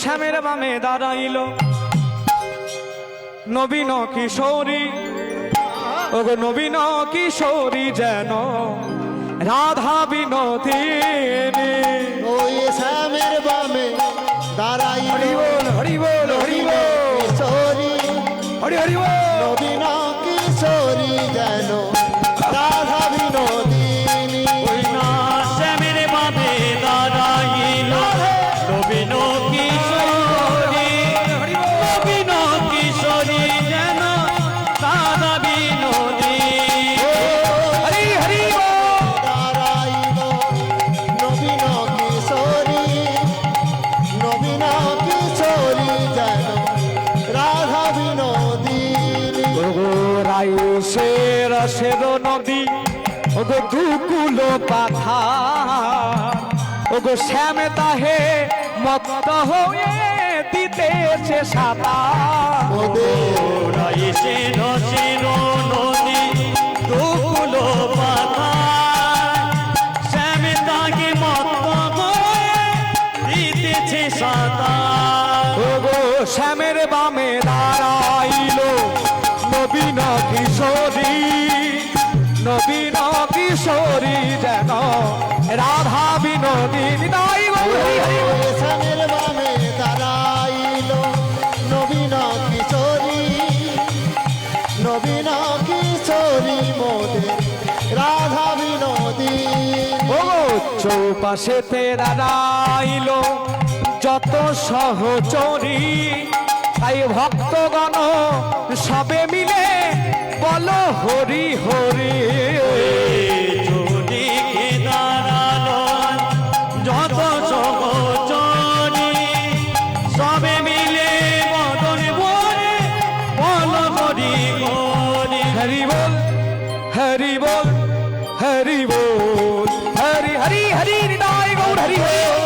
শ্যামের বামে দাঁড়াইল নবীন কিশোরী, ওগো নবীন কিশোরী যেন রাধা বিনোদিনী। ওই শ্যামের বামে দাঁড়াই হরি বল হরি বল হরি বল কিশোরী, হরি হরি বল। নবীন কিশোরী যেন রাধা বিনোদিনী। ওই না শ্যামের বামে দাঁড়াইল নবীন কিশোরী, নবীন কিশোরী যেন রাধা বিনোদিনী। হরি হরি বল। দাঁড়াইল নবীন কিশোরী, নবীন কিশোরী যেন রাধা বিনোদিনী। ওগো রাইসের রসের নদী, ওগো দুকুল পাথা, ওগো শ্যাম তাহে মত্ত হয়ে দিতেছে সাঁতার। ওদের রাইসে রসের নদী দুকুল পাতা, শ্যাম তাকে মত্ত হয়ে দিতেছে সাঁতার। ওগো শ্যামের বামে দাঁড়াইল নবীন কিশোরী, নবীন কিশোরী যেন রাধা বিনোদিনী। তাই গো হরি হরি বল। ওই শ্যামের বামে দাঁড়াইল নবীন কিশোরী, নবীন কিশোরী মোদের রাধা বিনোদিনী। ওগো চৌপাশেতে দাঁড়াইল যত সহচরী, তাই ভক্তগণ সবে মিলে বলো হরি হরি। চৌদিকে দাঁড়ালো যত সহচরী, সবে মিলে বদন ভরে বল হরি হরি। হরি বল হরি বল হরি বল হরি হরি হরি হৃদয় গৌর হরি হরি।